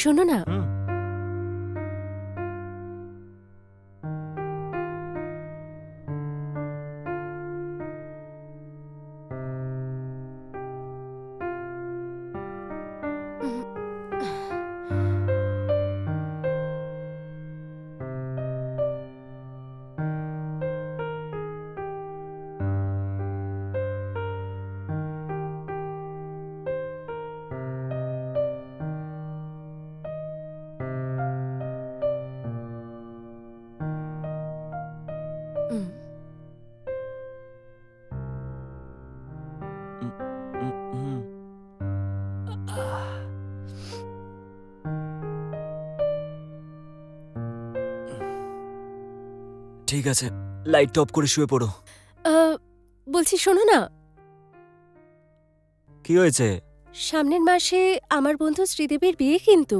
শোনো না, ঠিক আছে, লাইট অফ করে শুয়ে পড়ো। বলছি শোনো না, কি হয়েছে? সামনের মাসে আমার বন্ধু শ্রীদেবীর বিয়ে, কিন্তু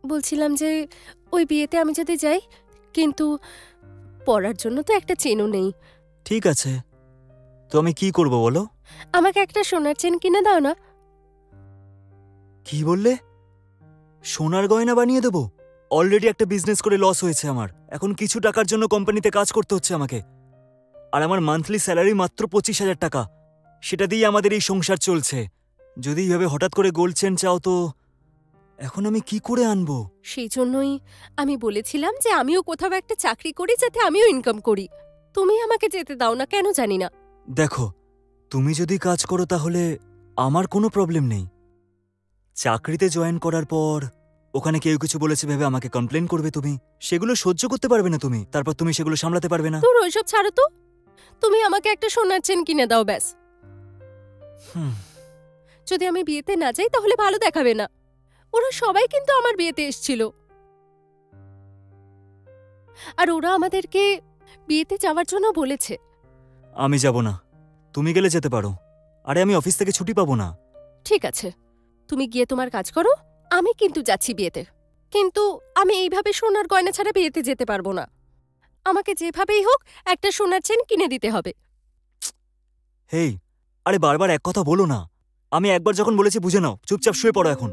বলছিলাম যে ওই বিয়েতে আমি যদি যাই, কিন্তু পরার জন্য তো একটা চেনও নেই। ঠিক আছে, তো আমি কি করব বলো? আমাকে একটা সোনার চেন কিনে দাও না। কি বললে? সোনার গয়না বানিয়ে দেবো? অলরেডি একটা বিজনেস করে লস হয়েছে আমার, এখন কিছু টাকার জন্য কোম্পানিতে কাজ করতে হচ্ছে আমাকে, আর আমার মান্থলি স্যালারি মাত্র 25,000 টাকা। সেটা দিয়ে আমাদের এই সংসার চলছে। যদি এইভাবে হঠাৎ করে গোল্ড চেন চাও তো এখন আমি কি করে আনবো? সেই জন্যই আমি বলেছিলাম যে আমিও কোথাও একটা চাকরি করি, যাতে আমিও ইনকাম করি। তুমি আমাকে যেতে দাও না কেন জানি না। দেখো, তুমি যদি কাজ করো তাহলে আমার কোনো প্রবলেম নেই। চাকরিতে জয়েন করার পর ওখানে কেউ কিছু বলেছে ভেবে আমাকে কমপ্লেন করবে তুমি, সেগুলো সহ্য করতে পারবে না তুমি, তারপর তুমি সেগুলো সামলাতে পারবে না। তোর ওইসব ছাড়ো তো, তুমি আমাকে একটা সোনার চেন কিনে দাও ব্যাস। যদি আমি বিয়েতে না যাই তাহলে ভালো দেখাবে না। ওরা সবাই কিন্তু আমার বিয়েতে এসেছিল, আর ওরা আমাদেরকে বিয়েতে যাওয়ার জন্য বলেছে। আমি যাব না, তুমি গেলে যেতে পারো। আরে আমি অফিস থেকে ছুটি পাবো না। ঠিক আছে, তুমি গিয়ে তোমার কাজ করো, আমি কিন্তু যাচ্ছি বিয়েতে। কিন্তু আমি এইভাবে সোনার গয়না ছাড়া বিয়েতে যেতে পারবো না। আমাকে যেভাবেই হোক একটা সোনার চেন কিনে দিতে হবে। হেই, আরে বারবার এক কথা বলো না। আমি একবার যখন বলেছি বুঝে নাও, চুপচাপ শুয়ে পড়ো এখন।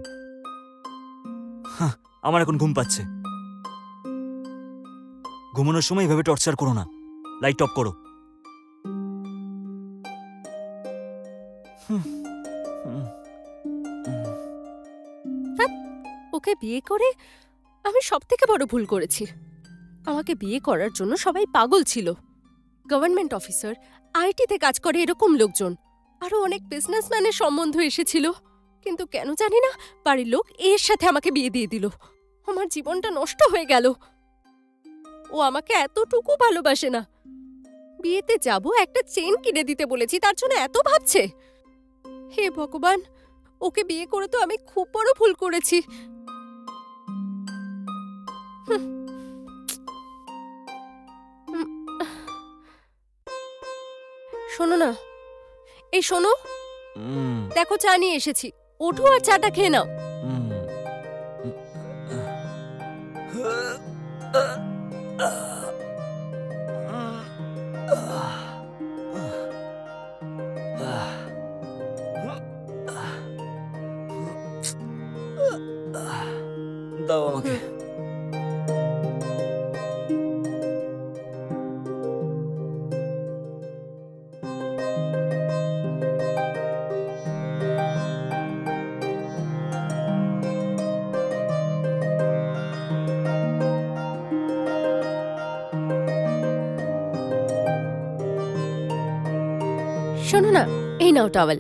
আমার এখন ঘুম পাচ্ছে। ঘুমানোর সময় এভাবে টর্চার করো না। লাইট অফ করো। ওকে বিয়ে করে আমি সবথেকে বড় ভুল করেছি। আমাকে বিয়ে করার জন্য সবাই পাগল ছিল। গভর্নমেন্ট অফিসার, আইটিতে কাজ করে এরকম লোকজন, আরো অনেক বিজনেসম্যানের সম্বন্ধ এসেছিল, কিন্তু কেন জানি না বাড়ির লোক এর সাথে আমাকে বিয়ে দিয়ে দিল। আমার জীবনটা নষ্ট হয়ে গেল। ও আমাকে এতটুকু ভালোবাসে না। বিয়েতে যাব, একটা চেন কিনে দিতে বলেছি, তার জন্য এত ভাবছে। হে ভগবান, ওকে বিয়ে করে তো আমি খুব বড় ভুল করেছি। শোনো না, এই শোনো, দেখো চা নিয়ে এসেছি, ওঠো আর চাটা খেয়ে নাও। দাও আমাকে। শোনো না, এই নাও টাওয়েল,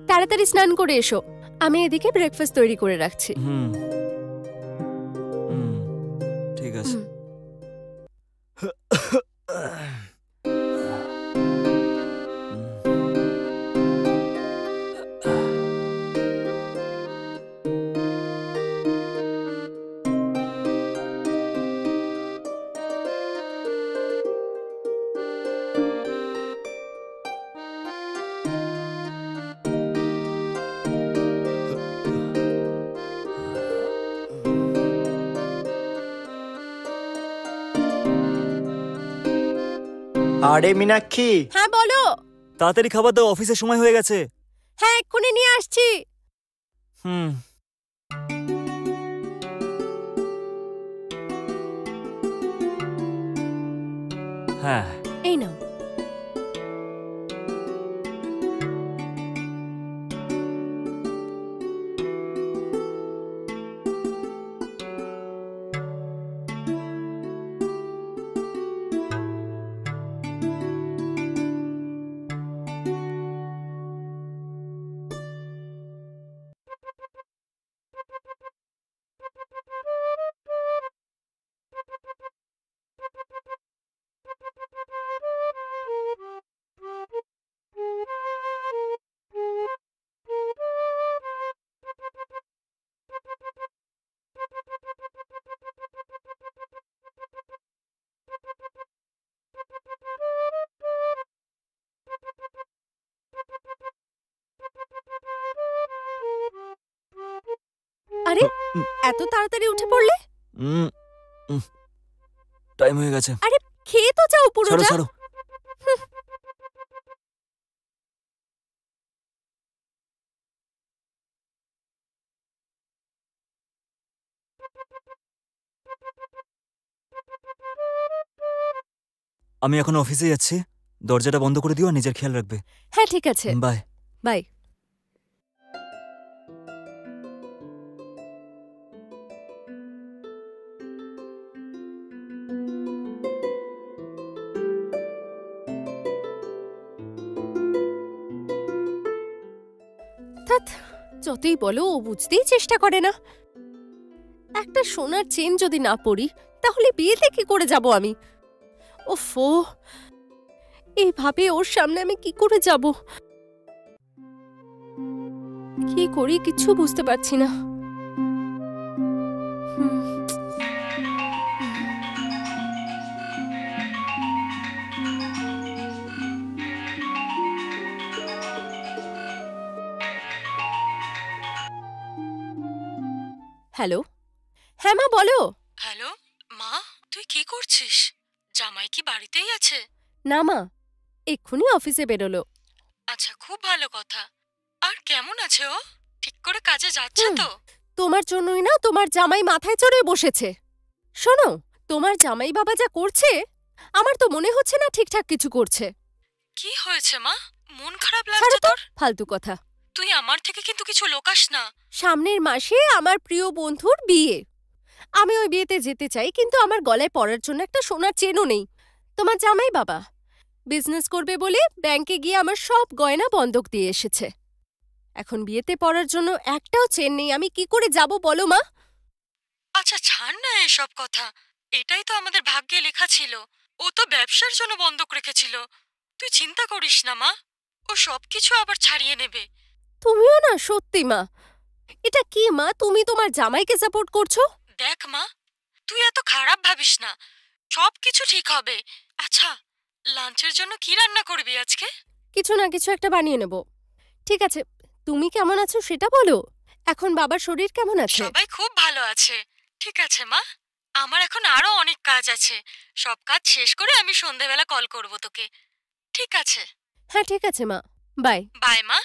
তাড়াতাড়ি স্নান করে এসো, আমি এদিকে ব্রেকফাস্ট তৈরি করে রাখছি। ঠিক আছে। আরে মীনাক্ষী, হ্যাঁ বলো। তাড়াতাড়ি খাবার দাও, অফিসের সময় হয়ে গেছে। হ্যাঁ এক্ষুনি নিয়ে আসছি। হ্যাঁ। এই নাও। আরে এত তাড়াতাড়ি উঠে পড়লে? টাইম হয়ে গেছে। আরে খেয়ে তো যাও ছাড়ো পুরোটা। ছাড়ো। আমি এখন অফিসে যাচ্ছি, দরজাটা বন্ধ করে দিও আর নিজের খেয়াল রাখবে। হ্যাঁ ঠিক আছে, বাই। বাই। ধ্যাৎ, যতই বলো ও বুঝতেই চেষ্টা করে না। একটা সোনার চেন যদি না পরি তাহলে বিয়েতে কি করে যাব আমি? ওফো, এইভাবে ওর সামনে আমি কি করে যাব? কি করি কিছু বুঝতে পারছি না। হ্যালো, হ্যাঁ মা বলো। হ্যালো মা, তুই কি করছিস? জামাই কি বাড়িতেই আছে? না মা, এক্ষুনি অফিসে বেরোলো। আচ্ছা, খুব ভালো কথা। আর কেমন আছে ও? ঠিক করে কাজে যাচ্ছে তো? তোমার জন্যই না তোমার জামাই মাথায় চড়ে বসেছে। শোনো, তোমার জামাই বাবা যা করছে আমার তো মনে হচ্ছে না ঠিকঠাক কিছু করছে। কি হয়েছে মা? মন খারাপ ছাড়ো লাগছে তো তোর? ফালতু কথা। তুই আমার থেকে কিন্তু কিছু লোকাস না। সামনের মাসে আমার প্রিয় বন্ধুর বিয়ে। আমি ওই বিয়েতে যেতে চাই, কিন্তু আমার গলায় পরার জন্য একটা সোনার চেনও নেই। তোমার জামাই বাবা বিজনেস করবে বলে ব্যাংকে গিয়ে আমার সব গয়না বন্ধক দিয়ে এসেছে। এখন বিয়েতে পরার জন্য একটাও চেন নেই। আমি কি করে যাব বলো মা? আচ্ছা ছাড় না এসব কথা। এটাই তো আমাদের ভাগ্যে লেখা ছিল। ও তো ব্যবসার জন্য বন্ধক রেখেছিল। তুই চিন্তা করিস না মা, ও সবকিছু আবার ছাড়িয়ে নেবে। তুমিও না সত্যি মা। এটা কি মা, তুমি তোমার জামাইকে সাপোর্ট করছো? দেখ মা, তুই এত খারাপ ভাবিস না, সবকিছু ঠিক হবে। আচ্ছা, লাঞ্চের জন্য কি রান্না করবি আজকে? কিছু না কিছু একটা বানিয়ে নেব। ঠিক আছে, তুমি কেমন আছো সেটা বলো। এখন বাবার শরীর কেমন আছে? সবাই খুব ভালো আছে। ঠিক আছে মা, আমার এখন আরো অনেক কাজ আছে। সব কাজ শেষ করে আমি সন্ধেবেলা কল করব তোকে। ঠিক আছে? হ্যাঁ ঠিক আছে মা, বাই। বাই মা।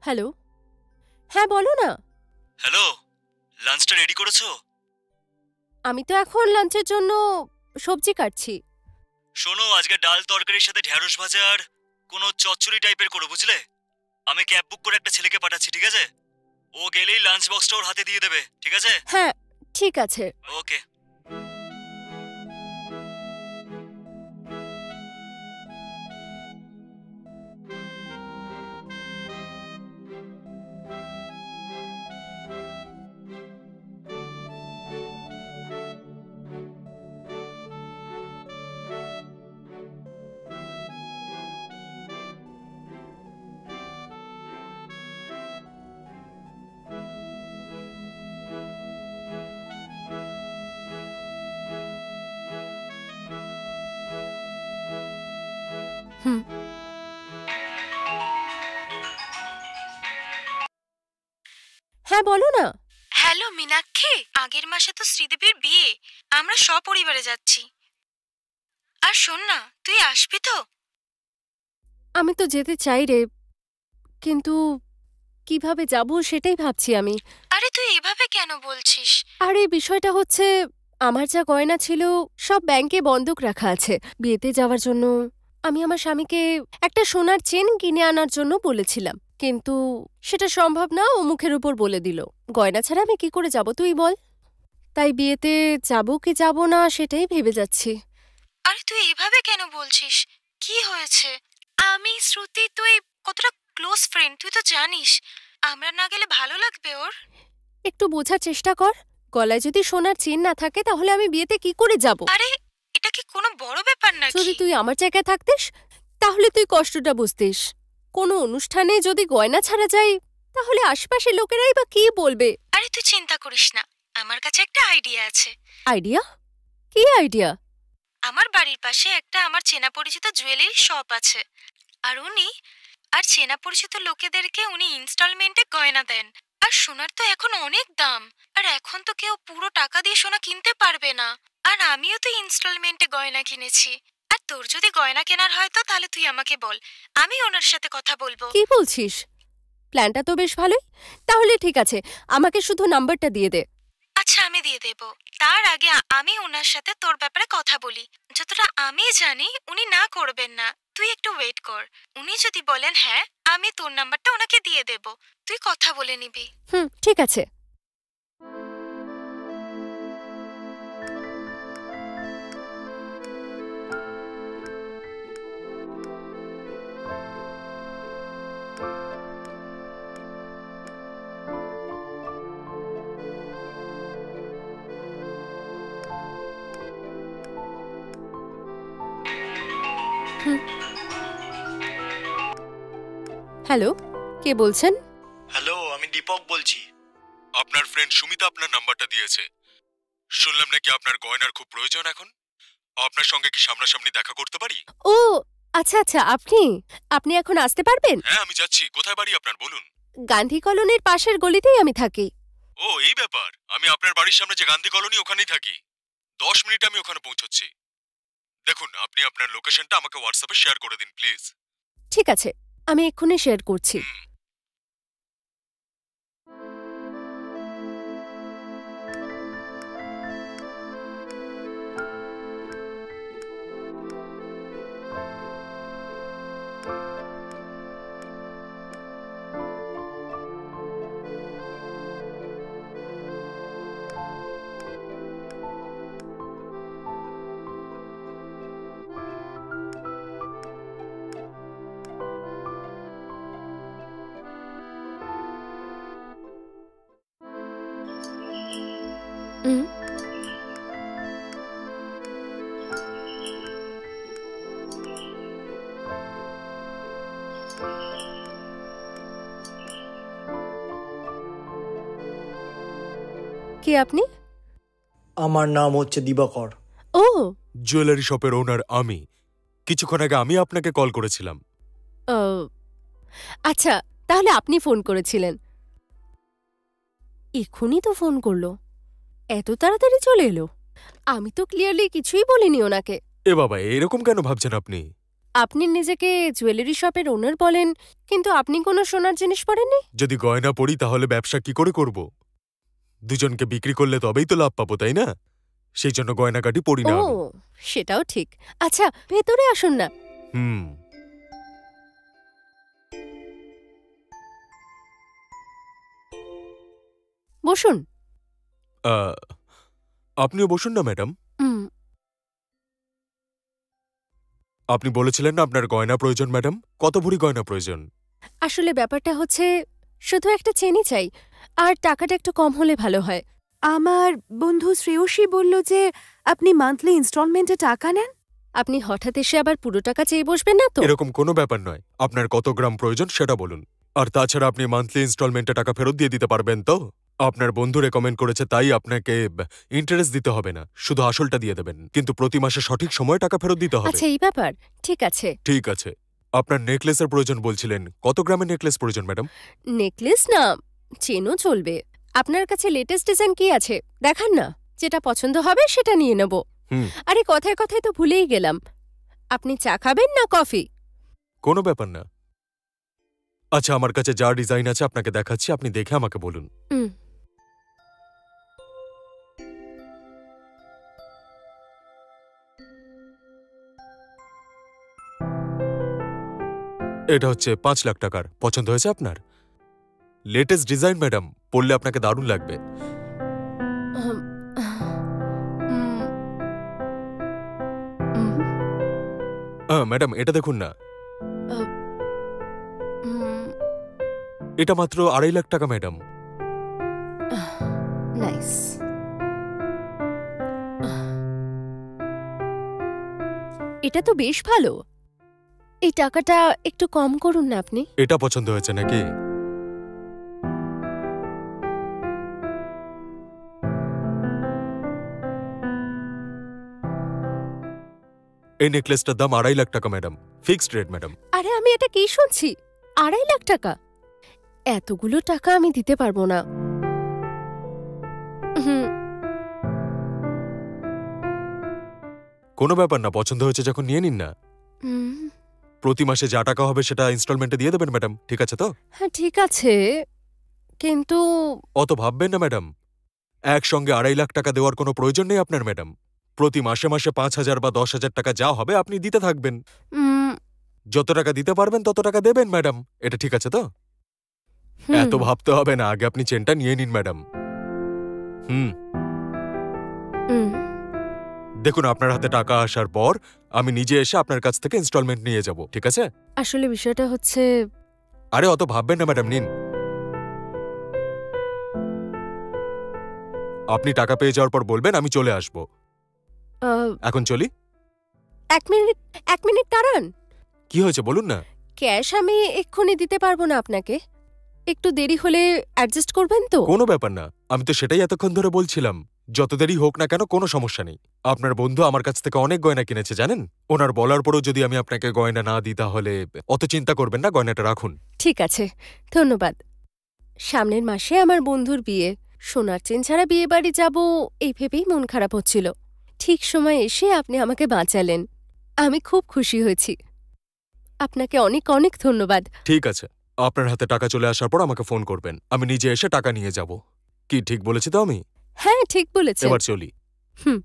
হ্যালো, হ্যাঁ বলো না। হ্যালো, লাঞ্চটা রেডি করেছো? আমি তো এখন লাঞ্চের জন্য সবজি কাটছি। শোনো, আজকে ডাল তরকারির সাথে ঢ্যাঁড়স ভাজা আর কোনো চচ্চড়ি টাইপের করো, বুঝলে? আমি ক্যাব বুক করে একটা ছেলেকে পাঠাচ্ছি, ঠিক আছে? ও গেলেই লাঞ্চ বক্সটা ওর হাতে দিয়ে দেবে, ঠিক আছে? হ্যাঁ, ঠিক আছে। ওকে। হুম। হ্যাঁ, বলো না। হ্যালো মীনাক্ষী, আগের মাসে তো শ্রীদেবীর বিয়ে, আমরা সপরিবারে যাচ্ছি। আর শোন না, তুই আসবি তো? আমি তো যেতে চাই রে, কিন্তু কিভাবে যাব সেটাই ভাবছি আমি। আরে তুই এভাবে কেন বলছিস? আর এই বিষয়টা হচ্ছে, আমার যা গয়না ছিল সব ব্যাংকে বন্ধক রাখা আছে। বিয়েতে যাওয়ার জন্য আমি আমার স্বামীকে একটা সোনার চেন কিনে আনার জন্য বলেছিলাম, কিন্তু সেটা সম্ভব না, ও মুখের উপর বলে দিল। গয়না ছাড়া আমি কি করে যাব তুই বল? তাই বিয়েতে যাব কি যাব না সেটাই ভেবে যাচ্ছি। আরে তুই এভাবে কেন বলছিস? কি হয়েছে? আমি শ্রুতি, তুই কতটা ক্লোজ ফ্রেন্ড তুই তো জানিস। আমরা না গেলে ভালো লাগবে ওর? একটু বোঝার চেষ্টা কর। গলায় যদি সোনার চেন না থাকে তাহলে আমি বিয়েতে কি করে যাব? আরে এটা কি কোনো বড় ব্যাপার নাকি? যদি তুই আমার জায়গায় থাকতিস তাহলে তুই কষ্টটা বুঝতিস। কোনো অনুষ্ঠানে যদি গয়না ছাড়া যাই তাহলে আশেপাশের লোকেরাই বা কি বলবে? আরে তুই চিন্তা করিস না, আমার কাছে একটা আইডিয়া আছে। আইডিয়া? কি আইডিয়া? আমার বাড়ির পাশে একটা আমার চেনা পরিচিত জুয়েলারি শপ আছে, আর চেনা পরিচিত লোকেদেরকে উনি ইনস্টলমেন্টে গয়না দেন। আর সোনার তো এখন অনেক দাম, আর এখন তো কেউ পুরো টাকা দিয়ে সোনা কিনতে পারবে না। আর আমিও তো ইনস্টলমেন্টে গয়না কিনেছি। আর তোর যদি গয়না কেনার হয় তো তাহলে তুই আমাকে বল, আমি ওনার সাথে কথা বলবো। কি বলছিস? প্ল্যানটা তো বেশ ভালোই। তাহলে ঠিক আছে, আমাকে শুধু নাম্বারটা দিয়ে দে। আচ্ছা, আমি দিয়ে দেব। তার আগে আমি ওনার সাথে তোর ব্যাপারে কথা বলি। যতটা আমি জানি উনি না করবেন না, তুই একটু ওয়েট কর। উনি যদি বলেন হ্যাঁ, আমি তোর নাম্বারটা ওনাকে দিয়ে দেব, তুই কথা বলে নিবি। ঠিক আছে। হ্যালো, কে বলছেন? হ্যালো, আমি দীপক বলছি। আপনার ফ্রেন্ড সুমিতা আপনার নাম্বারটা দিয়েছে। শুনলাম নাকি আপনার গয়নার খুব প্রয়োজন এখন। আপনার সঙ্গে কি সামনাসামনি দেখা করতে পারি? ও আচ্ছা আচ্ছা, আপনি আপনি এখন আসতে পারবেন? হ্যাঁ, আমি যাচ্ছি। কোথায় বাড়ি আপনার বলুন? গান্ধী কলোনির পাশের গলিতেই আমি থাকি। ও, এই ব্যাপার। আমি আপনার বাড়ির সামনে যে গান্ধী কলোনি ওখানেই থাকি। 10 মিনিট আমি ওখানে পৌঁছচ্ছি। দেখুন, আপনি আপনার লোকেশনটা আমাকে হোয়াটসঅ্যাপে শেয়ার করে দিন প্লিজ। ঠিক আছে, আমি এক্ষুনি শেয়ার করছি। হুম। কে আপনি? আমার নাম হচ্ছে দিবাকর। ও জুয়েলারি শপের ওনার আমি। কিছুক্ষণ আগে আমি আপনাকে কল করেছিলাম। আচ্ছা, তাহলে আপনি ফোন করেছিলেন। এক্ষুনি তো ফোন করলো, এত তাড়াতাড়ি চলে এলো। আমি তো ক্লিয়ারলি কিছুই বলিনি ওনাকে। এ বাবা, এরকম কেন ভাবছেন আপনি? আপনি নিজেকে জুয়েলারি শপের ওনার বলেন, কিন্তু আপনি কোনো সোনার জিনিস পরেননি। যদি গয়না পড়ি তাহলে ব্যবসা কি করে করব? দুজনকে বিক্রি করলে তবেই তো লাভ পাবো, তাই না? সেই জন্য গয়নাগাটি পরি না ও আমি। সেটাও ঠিক। আচ্ছা ভেতরে আসুন না। হুম। বসুন। আহ, আপনিও বসুন না ম্যাডাম। হুম, আপনি বলেছিলেন না আপনার গয়না প্রয়োজন ম্যাডাম। কত ভরি গয়না প্রয়োজন? আসলে ব্যাপারটা হচ্ছে শুধু একটা চেনই চাই, আর টাকাটা একটু কম হলে ভালো হয়। আমার বন্ধু শ্রেয়সী বলল যে আপনি মান্থলি ইনস্টলমেন্টে টাকা নেন। আপনি হঠাৎ এসে আবার পুরো টাকা চেয়ে বসবেন না তো? এরকম কোনো ব্যাপার নয়, আপনার কত গ্রাম প্রয়োজন সেটা বলুন। আর তাছাড়া আপনি মান্থলি ইনস্টলমেন্টে টাকা ফেরত দিয়ে দিতে পারবেন তো? আপনার বন্ধু রেকমেন্ড করেছে তাই আপনাকে ইন্টারেস্ট দিতে হবে না, শুধু আসলটা দিয়ে দেবেন, কিন্তু প্রতি মাসে সঠিক সময়ে টাকা ফেরত দিতে হবে। আচ্ছা এই ব্যাপার, ঠিক আছে। ঠিক আছে। আপনার নেকলেসের প্রয়োজন বলছিলেন, কত গ্রামের নেকলেস প্রয়োজন ম্যাডাম? নেকলেস না, চেনও চলবে। আপনার কাছে লেটেস্ট ডিজাইন কি আছে দেখান না, যেটা পছন্দ হবে সেটা নিয়ে নেব। হুম। আরে কথায় কথায় তো ভুলেই গেলাম, আপনি চা খাবেন না কফি? কোনো ব্যাপার না। আচ্ছা, আমার কাছে যা ডিজাইন আছে আপনাকে দেখাচ্ছি, আপনি দেখে আমাকে বলুন। হুম, এটা হচ্ছে 5 লাখ টাকার। পছন্দ হয়েছে আপনার? লেটেস্ট ডিজাইন ম্যাডাম, পরলে আপনাকে দারুণ লাগবে। উম, উম, উম, ম্যাডাম এটা দেখুন না, উম, এটা মাত্র 2.5 লাখ টাকা ম্যাডাম। নাইস। এটা তো বেশ ভালো। এই টাকাটা একটু কম করুন না আপনি। এটা পছন্দ হয়েছে নাকি? এই নেকলেসটার দাম 2.5 লাখ টাকা ম্যাডাম, ফিক্সড রেট ম্যাডাম। আরে আমি এটা কি শুনছি, 2.5 লাখ টাকা? এতগুলো টাকা আমি দিতে পারবো না। হুম, কোনো ব্যাপার না, পছন্দ হয়েছে যখন নিয়ে নিন না। হুম, প্রতি মাসে যা টাকা হবে সেটা ইনস্টলমেন্টে দিয়ে দেবেন ম্যাডাম, ঠিক আছে তো? হ্যাঁ ঠিক আছে, কিন্তু অত ভাববেন না ম্যাডাম, একসঙ্গে 2.5 লাখ টাকা দেওয়ার কোনো প্রয়োজন নেই আপনার ম্যাডাম। প্রতি মাসে মাসে 5,000 বা 10,000 টাকা যা হবে আপনি দিতে থাকবেন। উম, যত টাকা দিতে পারবেন তত টাকা দেবেন ম্যাডাম, এটা ঠিক আছে তো? হুম, এত ভাবতে হবে না, আগে আপনি চেনটা নিয়ে নিন ম্যাডাম। হুম। হুম, দেখুন, আপনার হাতে টাকা আসার পর আমি নিজে এসে আপনার কাছ থেকে ইনস্টলমেন্ট নিয়ে যাব, ঠিক আছে? আসলে বিষয়টা হচ্ছে আরে অত ভাববেন না ম্যাডাম, নিন। আপনি টাকা পেয়ে যাওয়ার পর বলবেন, আমি চলে আসব। আহ, এখন চলি। 1 মিনিট, 1 মিনিট দাঁড়ান। কি হয়েছে বলুন না। ক্যাশ আমি এক্ষুনি দিতে পারবো না আপনাকে, একটু দেরি হলে অ্যাডজাস্ট করবেন তো? কোনো ব্যাপার না, আমি তো সেটাই এতক্ষণ ধরে বলছিলাম। যত দেরি হোক না কেন কোনো সমস্যা নেই। আপনার বন্ধু আমার কাছ থেকে অনেক গয়না কিনেছে জানেন। ওনার বলার পরও যদি আমি আপনাকে গয়না না দিই তাহলে অত চিন্তা করবেন না, গয়নাটা রাখুন। ঠিক আছে, ধন্যবাদ। সামনের মাসে আমার বন্ধুর বিয়ে, সোনার চেন ছাড়া বিয়ে বাড়ি যাব এই ভেবেই মন খারাপ হচ্ছিল। ঠিক সময় এসে আপনি আমাকে বাঁচালেন, আমি খুব খুশি হয়েছি। আপনাকে অনেক অনেক ধন্যবাদ। ঠিক আছে, আপনার হাতে টাকা চলে আসার পর আমাকে ফোন করবেন, আমি নিজে এসে টাকা নিয়ে যাব। কি ঠিক বলেছি তো আমি? হ্যাঁ ঠিক বলেছেন। এবার চলি। হুম।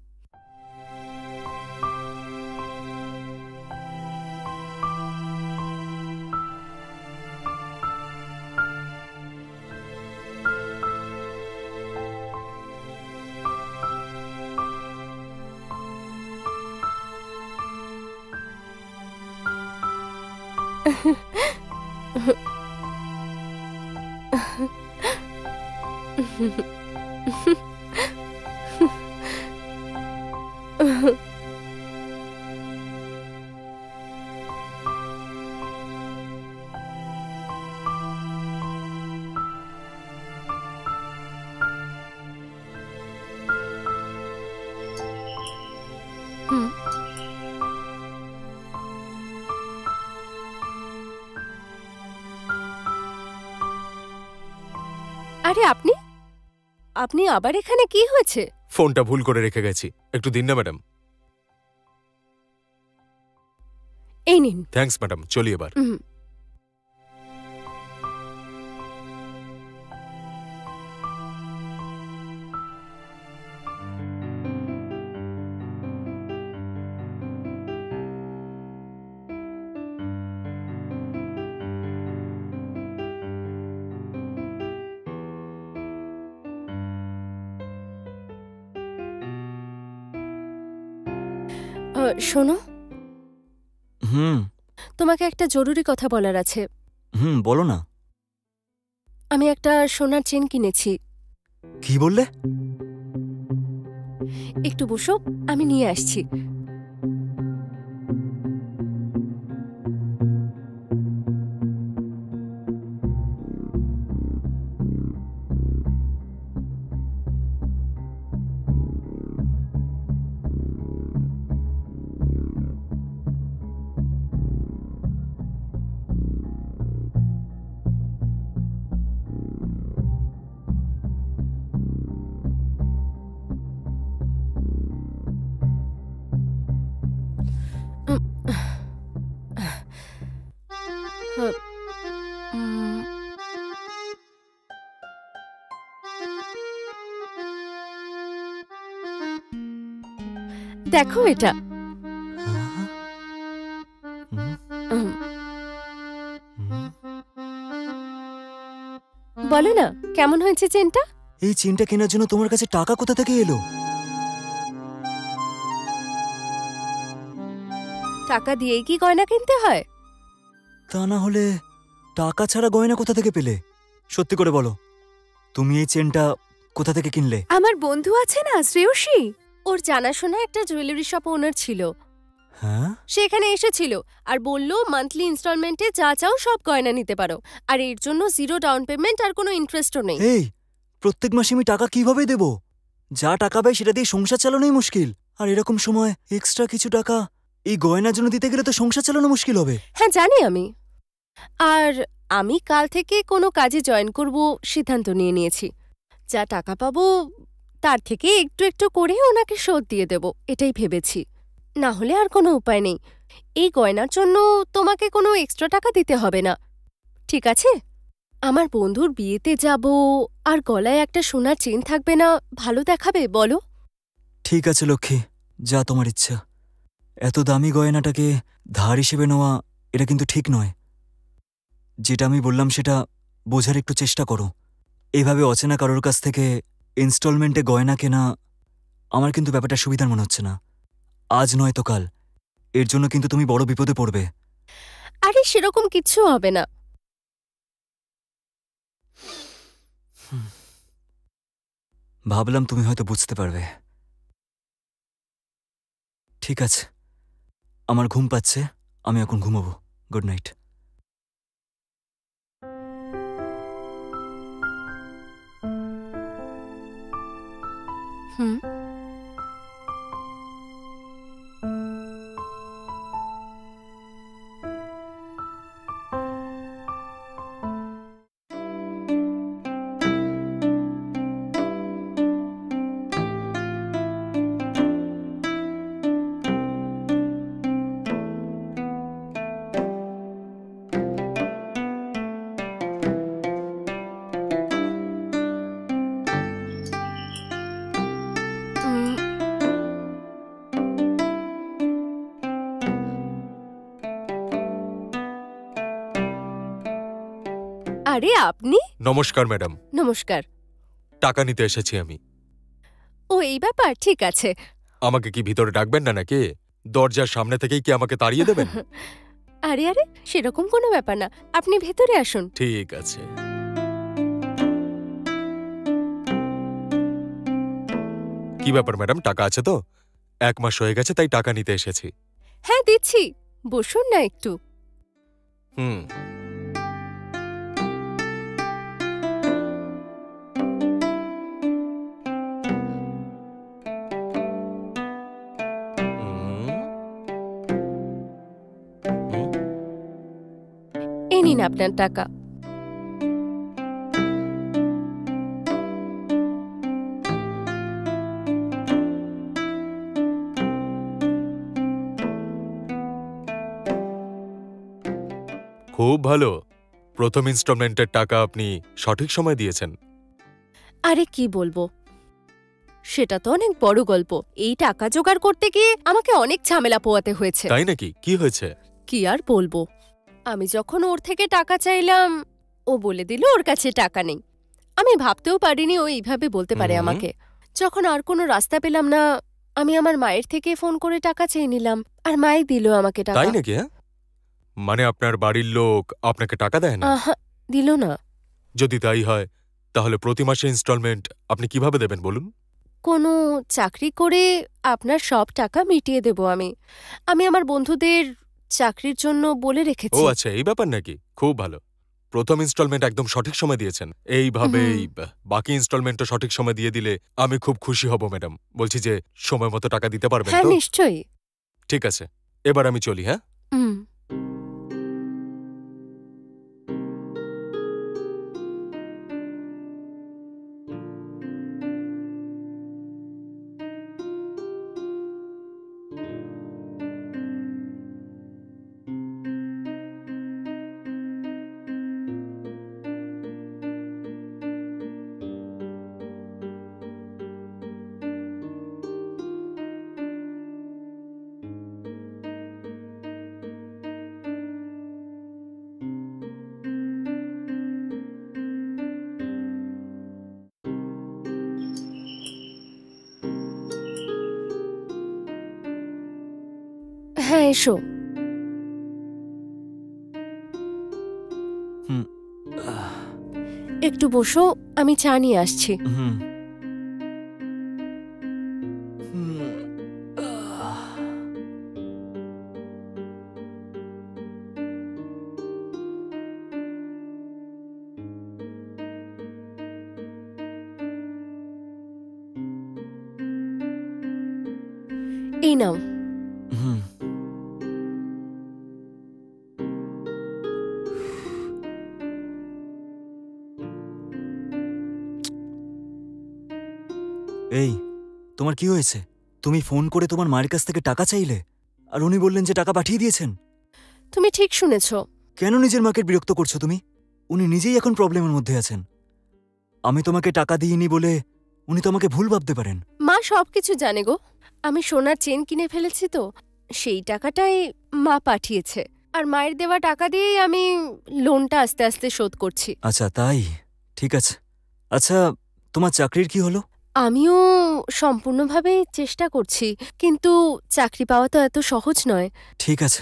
হুম। আরে আপনি আপনি আবার এখানে, কি হয়েছে? ফোনটা ভুল করে রেখে গেছি, একটু দিন না ম্যাডাম। এই নিন। থ্যাঙ্কস ম্যাডাম, চলি এবার। হুম। শোনো, হুম তোমাকে একটা জরুরি কথা বলার আছে। বলো না। আমি একটা সোনার চেন কিনেছি। কি বললে? একটু বসো, আমি নিয়ে আসছি। উম, দেখো এটা। উম, বলো না, কেমন হয়েছে চেনটা? এই চেনটা কেনার জন্য তোমার কাছে টাকা কোথা থেকে এলো? টাকা দিয়েই কি গয়না কিনতে হয়? তা না হলে টাকা ছাড়া গয়না কোথা থেকে পেলে? সত্যি করে বলো, তুমি এই চেনটা কোথা থেকে কিনলে? আমার বন্ধু আছে না শ্রেয়সী, ওর জানাশোনা একটা জুয়েলারি শপ ওনার ছিল। হ্যাঁ, সে এখানে এসেছিল আর বলল মান্থলি ইনস্টলমেন্টে যা চাও সব গয়না নিতে পারো, আর এর জন্য 0 ডাউন পেমেন্ট আর কোনো ইন্টারেস্টও নেই। এই প্রত্যেক মাসে আমি টাকা কিভাবে দেব? যা টাকা পাই সেটা দিয়ে সংসার চালানোই মুশকিল, আর এরকম সময় এক্সট্রা কিছু টাকা এই গয়নার জন্য দিতে গেলে তো সংসার চালানো মুশকিল হবে। হ্যাঁ জানি আমি, আর আমি কাল থেকে কোনো কাজে জয়েন করব সিদ্ধান্ত নিয়ে নিয়েছি। যা টাকা পাবো তার থেকে একটু একটু করে ওনাকে শোধ দিয়ে দেব, এটাই ভেবেছি। না হলে আর কোনো উপায় নেই। এই গয়নার জন্য তোমাকে কোনো এক্সট্রা টাকা দিতে হবে না, ঠিক আছে? আমার বন্ধুর বিয়েতে যাব, আর গলায় একটা সোনার চেন থাকবে না, ভালো দেখাবে বলো? ঠিক আছে লক্ষ্মী, যা তোমার ইচ্ছা। এত দামি গয়নাটাকে ধার হিসেবে নেওয়া এটা কিন্তু ঠিক নয়। যেটা আমি বললাম সেটা বোঝার একটু চেষ্টা করো। এভাবে অচেনা কারোর কাছ থেকে ইনস্টলমেন্টে গয়না কেনা আমার কিন্তু ব্যাপারটা সুবিধার মনে হচ্ছে না। আজ নয় তো কাল এর জন্য কিন্তু তুমি বড় বিপদে পড়বে। আরে সেরকম কিচ্ছু হবে না। ভাবলাম তুমি হয়তো বুঝতে পারবে। ঠিক আছে, আমার ঘুম পাচ্ছে, আমি এখন ঘুমাবো। Good night. হুম, উম, আরে আপনি? নমস্কার ম্যাডাম, নমস্কার। টাকা নিতে এসেছি আমি। ও এই ব্যাপার, ঠিক আছে। আমাকে কি ভিতরে ডাকবেন না নাকি? দরজার সামনে থেকেই কি আমাকে তাড়িয়ে দেবেন? আরে আরে, সেরকম কোনো ব্যাপার না, আপনি ভেতরে আসুন। ঠিক আছে। কি ব্যাপার ম্যাডাম, টাকা আছে তো? 1 মাস হয়ে গেছে তাই টাকা নিতে এসেছি। হ্যাঁ দিচ্ছি, বসুন না একটু। হুম। এই নিন আপনার টাকা। খুব ভালো, প্রথম ইনস্টলমেন্টের টাকা আপনি সঠিক সময় দিয়েছেন। আরে কি বলবো, সেটা তো অনেক বড় গল্প। এই টাকা জোগাড় করতে গিয়ে আমাকে অনেক ঝামেলা পোয়াতে হয়েছে। তাই নাকি? কি হয়েছে? কি আর বলবো, আমি যখন ওর থেকে টাকা চাইলাম ও বলে দিল ওর কাছে টাকা নেই। আমি ভাবতেও পারিনি ও এইভাবে বলতে পারে হুম। আমাকে। যখন আর কোনো রাস্তা পেলাম না, আমি আমার মায়ের থেকে ফোন করে টাকা চেয়ে নিলাম, আর মাই দিল আমাকে টাকা। তাই নাকি? হ্যাঁ, মানে আপনার বাড়ির লোক আপনাকে টাকা দেয় না? আহা, দিল না। যদি তাই হয় তাহলে প্রতি মাসে ইনস্টলমেন্ট আপনি কিভাবে দেবেন বলুন? কোনো চাকরি করে আপনার সব টাকা মিটিয়ে দেব আমি। আমি আমার বন্ধুদের চাকরির জন্য বলে ও রেখেছি। আচ্ছা, এই ব্যাপার নাকি? খুব ভালো। প্রথম ইনস্টলমেন্ট একদম সঠিক সময় দিয়েছেন। এইভাবেই বাকি ইনস্টলমেন্টও সঠিক সময় দিয়ে দিলে আমি খুব খুশি হব ম্যাডাম। বলছি যে সময় মতো টাকা দিতে পারবেন হ্যাঁ, তো? নিশ্চয়ই। ঠিক আছে, এবার আমি চলি। হ্যাঁ, হুম। হ্যাঁ, এসো। হুম। আহ, একটু বসো, আমি চা নিয়ে আসছি। হুম। হুম। আহ, এই নাও। হুম। এই, তোমার কি হয়েছে? তুমি ফোন করে তোমার মায়ের কাছ থেকে টাকা চাইলে, আর উনি বললেন যে টাকা পাঠিয়ে দিয়েছেন। তুমি ঠিক শুনেছ। কেন নিজের মাকে বিরক্ত করছো তুমি? উনি নিজেই এখন প্রবলেমের মধ্যে আছেন। আমি তোমাকে টাকা দিইনি বলে উনি তো আমাকে ভুল ভাবতে পারেন। মা সবকিছু জানে গো। আমি সোনার চেন কিনে ফেলেছি তো, সেই টাকাটাই মা পাঠিয়েছে। আর মায়ের দেওয়া টাকা দিয়েই আমি লোনটা আস্তে আস্তে শোধ করছি। আচ্ছা তাই, ঠিক আছে। আচ্ছা, তোমার চাকরির কি হলো? আমিও সম্পূর্ণভাবে চেষ্টা করছি, কিন্তু চাকরি পাওয়া তো এত সহজ নয়। ঠিক আছে,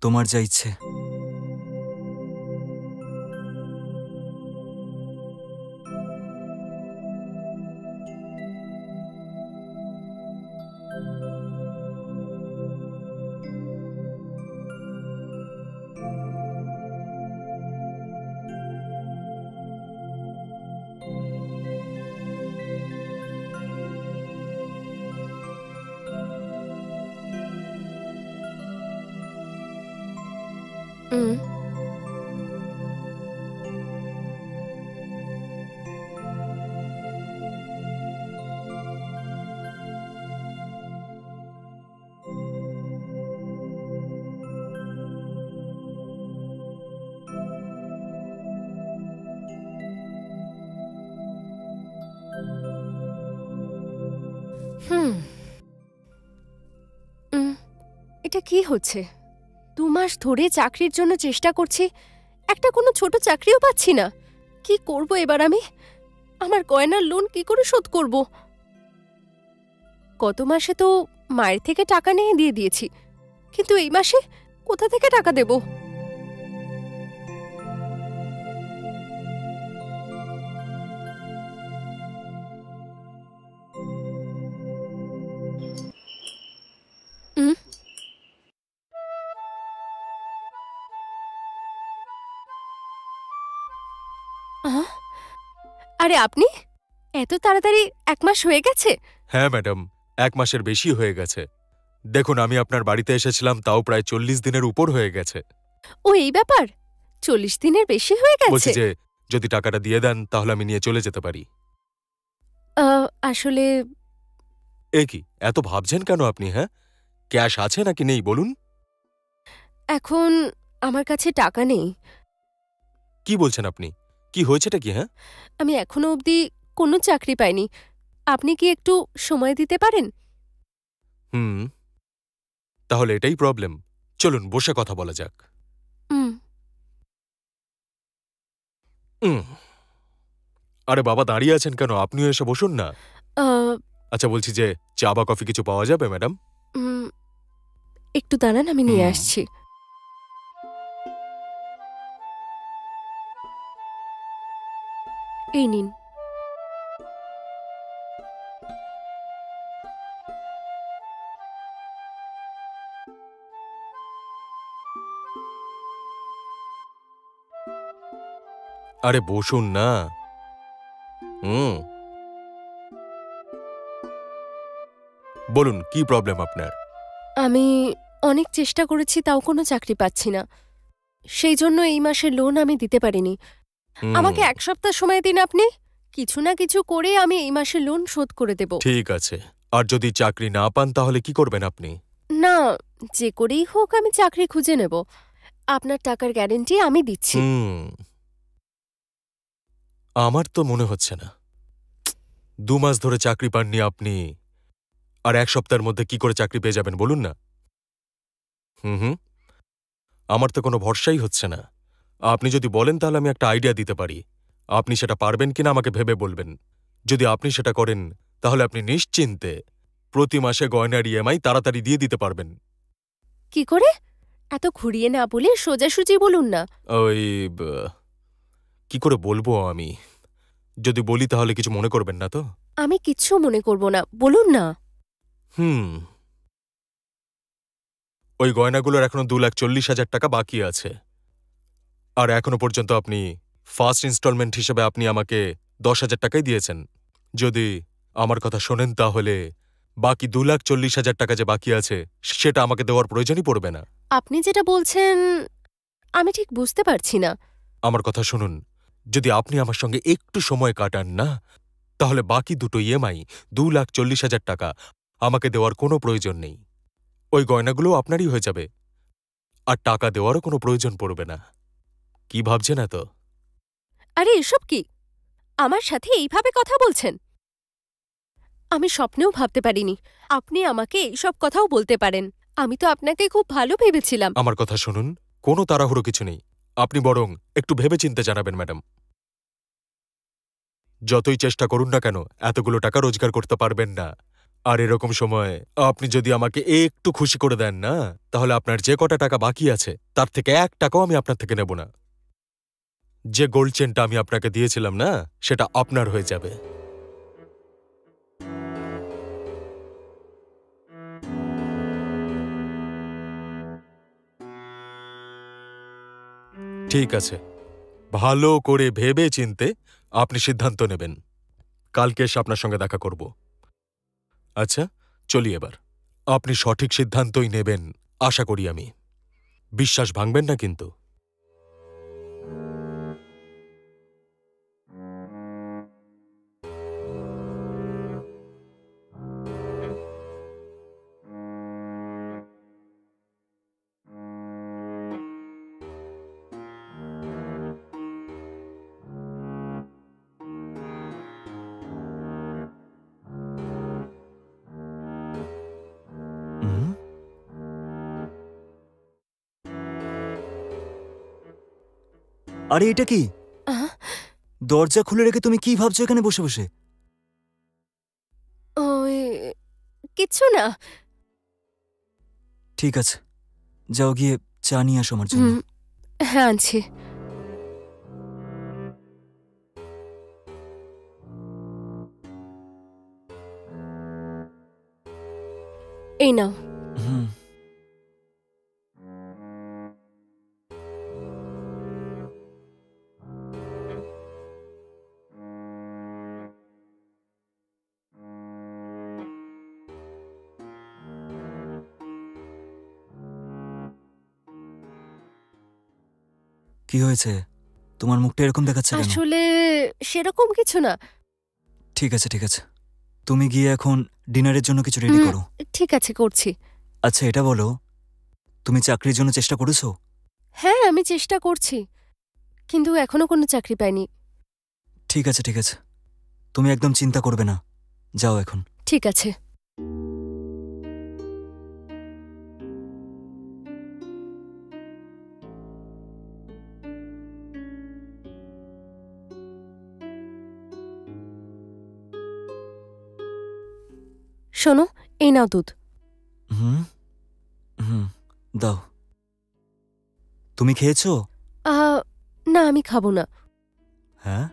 তোমার যা ইচ্ছে। হুম। হুম। উম, এটা কি হচ্ছে? 2 মাস ধরে চাকরির জন্য চেষ্টা করছি, একটা কোনো ছোট চাকরিও পাচ্ছি না। কি করব এবার আমি? আমার গয়নার লোন কি করে শোধ করব? গত মাসে তো মায়ের থেকে টাকা নিয়ে দিয়ে দিয়েছি, কিন্তু এই মাসে কোথা থেকে টাকা দেব? উম, আহ, আরে আপনি? এত তাড়াতাড়ি 1 মাস হয়ে গেছে? হ্যাঁ ম্যাডাম, 1 মাসের বেশি হয়ে গেছে। দেখুন, আমি আপনার বাড়িতে এসেছিলাম তাও প্রায় 40 দিনের উপর হয়ে গেছে। ও এই ব্যাপার, 40 দিনের বেশি হয়ে বলছি গেছে। যে যদি টাকাটা দিয়ে দেন তাহলে আমি নিয়ে চলে যেতে পারি। আসলে এ কি, এত ভাবছেন কেন আপনি? হ্যাঁ, ক্যাশ আছে নাকি নেই বলুন? এখন আমার কাছে টাকা নেই। কি বলছেন আপনি? কি হয়েছেটা কি? হ্যাঁ, আমি এখনো অবধি কোনো চাকরি পাইনি। আপনি কি একটু সময় দিতে পারেন? হুম, তাহলে এটাই প্রবলেম। চলুন বসে কথা বলা যাক। হুম। উম, আরে বাবা, দাঁড়িয়ে আছেন কেন? আপনিও এসে বসুন না। আহ, আচ্ছা, বলছি যে চা বা কফি কিছু পাওয়া যাবে ম্যাডাম? উম, একটু দাঁড়ান, আমি নিয়ে হুম। আসছি। এই নিন। আরে বসুন না। হুম, বলুন কি প্রবলেম আপনার? আমি অনেক চেষ্টা করেছি, তাও কোনো চাকরি পাচ্ছি না। সেই জন্য এই মাসের লোন আমি দিতে পারিনি। হুম, আমাকে 1 সপ্তাহ সময় দিন আপনি। কিছু না কিছু করে আমি এই মাসের লোন শোধ করে দেব। ঠিক আছে। আর যদি চাকরি না পান তাহলে কি করবেন আপনি? না, যে করেই হোক আমি চাকরি খুঁজে নেব। আপনার টাকার গ্যারেন্টি আমি দিচ্ছি। হুম, আমার তো মনে হচ্ছে না। 2 মাস ধরে চাকরি পাননি আপনি, আর 1 সপ্তাহের মধ্যে কি করে চাকরি পেয়ে যাবেন বলুন না? হুম হুম, আমার তো কোনো ভরসাই হচ্ছে না। আপনি যদি বলেন তাহলে আমি একটা আইডিয়া দিতে পারি। আপনি সেটা পারবেন কিনা আমাকে ভেবে বলবেন। যদি আপনি সেটা করেন তাহলে আপনি নিশ্চিন্তে প্রতি মাসে গয়নার ইএমআই তাড়াতাড়ি দিয়ে দিতে পারবেন। কি করে? এত ঘুরিয়ে না বলে সোজাসুজি বলুন না। ওই ব- কি করে বলবো আমি? যদি বলি তাহলে কিছু মনে করবেন না তো? আমি কিচ্ছু মনে করব না, বলুন না। হুম, ওই গয়নাগুলোর এখনো 2,40,000 টাকা বাকি আছে। আর এখনো পর্যন্ত আপনি ফার্স্ট ইনস্টলমেন্ট হিসেবে আপনি আমাকে 10,000 টাকাই দিয়েছেন। যদি আমার কথা শোনেন তাহলে বাকি 2,40,000 টাকা যে বাকি আছে সেটা আমাকে দেওয়ার প্রয়োজনই পড়বে না। আপনি যেটা বলছেন আমি ঠিক বুঝতে পারছি না। আমার কথা শুনুন, যদি আপনি আমার সঙ্গে একটু সময় কাটান না, তাহলে বাকি দুটো ইএমআই 2,40,000 টাকা আমাকে দেওয়ার কোনো প্রয়োজন নেই। ওই গয়নাগুলো আপনারই হয়ে যাবে, আর টাকা দেওয়ারও কোনো প্রয়োজন পড়বে না। কি ভাবছেন এত? আরে এসব কি? আমার সাথে এইভাবে কথা বলছেন? আমি স্বপ্নেও ভাবতে পারিনি আপনি আমাকে এইসব কথাও বলতে পারেন। আমি তো আপনাকে খুব ভালো ভেবেছিলাম। আমার কথা শুনুন, কোনো তাড়াহুড়ো কিছু নেই। আপনি বরং একটু ভেবেচিন্তে জানাবেন ম্যাডাম। যতই চেষ্টা করুন না কেন এতগুলো টাকা রোজগার করতে পারবেন না। আর এরকম সময় আপনি যদি আমাকে একটু খুশি করে দেন না, তাহলে আপনার যে কটা টাকা বাকি আছে তার থেকে 1 টাকাও আমি আপনার থেকে নেব না। যে গোল্ড চেনটা আমি আপনাকে দিয়েছিলাম না, সেটা আপনার হয়ে যাবে। ঠিক আছে, ভালো করে ভেবে চিনতে আপনি সিদ্ধান্ত নেবেন। কালকে এসে আপনার সঙ্গে দেখা করব। আচ্ছা, চলি এবার। আপনি সঠিক সিদ্ধান্তই নেবেন আশা করি আমি। বিশ্বাস ভাঙবেন না কিন্তু। হুম? আরে এটা কি? আহ, দরজা খুলে রেখে তুমি কি ভাবছো এখানে বসে বসে? ওই, কিচ্ছু না। ঠিক আছে, যাও গিয়ে চা নিয়ে আসো আমার জন্য। হুম, হ্যাঁ আনছি। এই নাও। হুম। কি হয়েছে? তোমার মুখটা এরকম দেখাচ্ছে কেন? আসলে সেরকম কিছু না। ঠিক আছে ঠিক আছে, তুমি গিয়ে এখন ডিনারের জন্য কিছু রেডি হুম, করো। ঠিক আছে, করছি। আচ্ছা এটা বলো, তুমি চাকরির জন্য চেষ্টা করেছো? হ্যাঁ, আমি চেষ্টা করছি, কিন্তু এখনো কোনো চাকরি পাইনি। ঠিক আছে ঠিক আছে, তুমি একদম চিন্তা করবে না, যাও এখন। ঠিক আছে। শোনো, এই নাও দুধ। হুম হুম, দাও। তুমি খেয়েছো? না, আমি খাবো না। হ্যাঁ,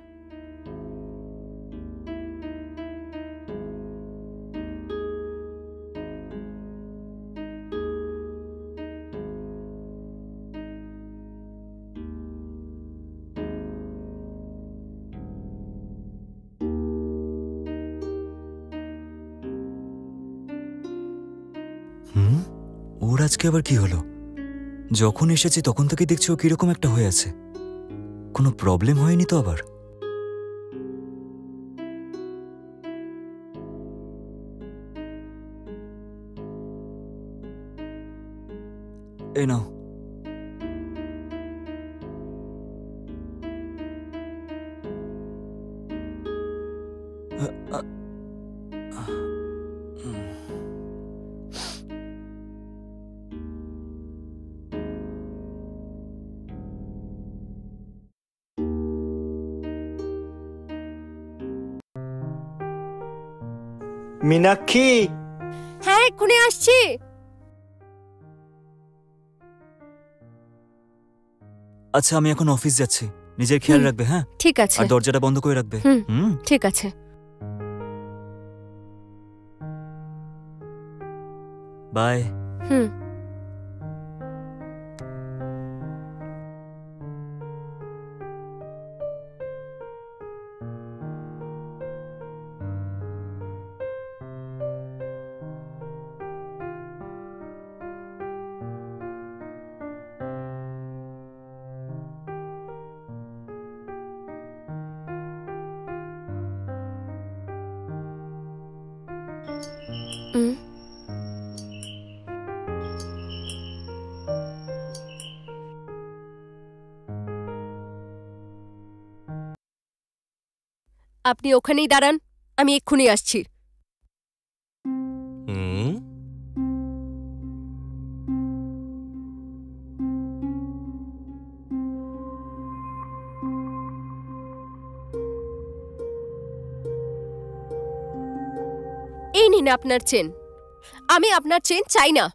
হুম, ওর আজকে আবার কি হলো? যখন এসেছি তখন থেকে দেখছি ও কিরকম একটা হয়ে আছে। কোনো প্রবলেম হয়নি তো আবার? এই নাও। আ, আ, উম। মীনাক্ষী, হ্যাঁ, এক্ষুনি আসছি। আচ্ছা, আমি এখন অফিস যাচ্ছি। নিজের খেয়াল হুম। রাখবে, হ্যাঁ? ঠিক আছে। আর দরজাটা বন্ধ করে রাখবে। হুম। হুম। ঠিক আছে। বাই। হুম। হুম। আপনি ওখানেই দাঁড়ান, আমি এক্ষুনি আসছি। হুম। এই নিন আপনার চেন। আমি আপনার চেন চাই না।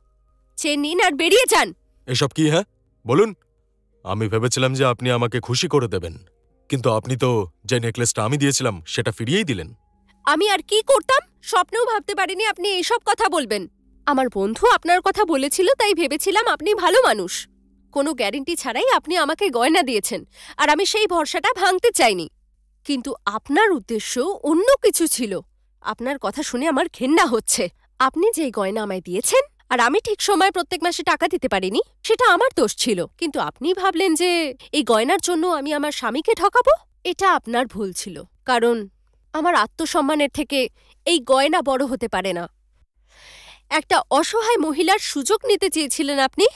চেন নিন আর বেরিয়ে যান। এসব কি হ্যাঁ বলুন? আমি ভেবেছিলাম যে আপনি আমাকে খুশি করে দেবেন, কিন্তু আপনি তো যে নেকলেসটা আমি দিয়েছিলাম সেটা ফিরিয়েই দিলেন। আমি আর কি করতাম? স্বপ্নেও ভাবতে পারিনি আপনি এইসব কথা বলবেন। আমার বন্ধু আপনার কথা বলেছিল, তাই ভেবেছিলাম আপনি ভালো মানুষ। কোনো গ্যারেন্টি ছাড়াই আপনি আমাকে গয়না দিয়েছেন, আর আমি সেই ভরসাটা ভাঙতে চাইনি। কিন্তু আপনার উদ্দেশ্য অন্য কিছু ছিল। আপনার কথা শুনে আমার ঘেন্না হচ্ছে। আপনি যেই গয়না আমায় দিয়েছেন আর আমি ঠিক সময় প্রত্যেক মাসে টাকা দিতে পারিনি, সেটা আমার দোষ ছিল। কিন্তু আপনি ভাবলেন যে এই গয়নার জন্য আমি আমার স্বামীকে ঠকাবো। এটা আপনার ভুল ছিল, কারণ আমার আত্মসম্মানের থেকে এই গয়না বড় হতে পারে না। একটা অসহায় মহিলার সুযোগ নিতে চেয়েছিলেন আপনি।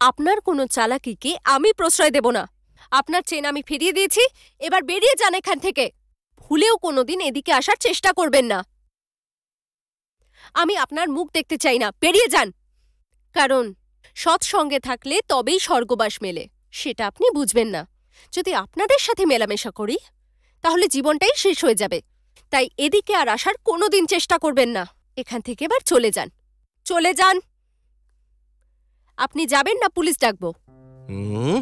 আপনার কোনো চালাকিকে আমি প্রশ্রয় দেব না। আপনার চেন আমি ফিরিয়ে দিয়েছি, এবার বেরিয়ে যান এখান থেকে। ভুলেও কোনোদিন এদিকে আসার চেষ্টা করবেন না। আমি আপনার মুখ দেখতে চাই না, বেরিয়ে যান। কারণ সৎসঙ্গে থাকলে তবেই স্বর্গবাস মেলে, সেটা আপনি বুঝবেন না। যদি আপনাদের সাথে মেলামেশা করি তাহলে জীবনটাই শেষ হয়ে যাবে। তাই এদিকে আর আসার কোনোদিন চেষ্টা করবেন না। এখান থেকে এবার চলে যান, চলে যান। আপনি যাবেন না পুলিশ ডাকবো? হুম।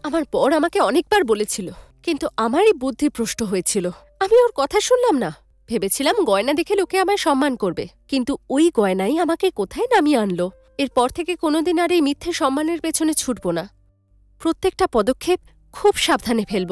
আমার বর আমাকে অনেকবার বলেছিল, কিন্তু আমারই বুদ্ধি ভ্রষ্ট হয়েছিল। আমি ওর কথা শুনলাম না। ভেবেছিলাম গয়না দেখে লোকে আমায় সম্মান করবে, কিন্তু ওই গয়নাই আমাকে কোথায় নামিয়ে আনলো। এরপর থেকে কোনোদিন আর এই মিথ্যে সম্মানের পেছনে ছুটব না। প্রত্যেকটা পদক্ষেপ খুব সাবধানে ফেলব।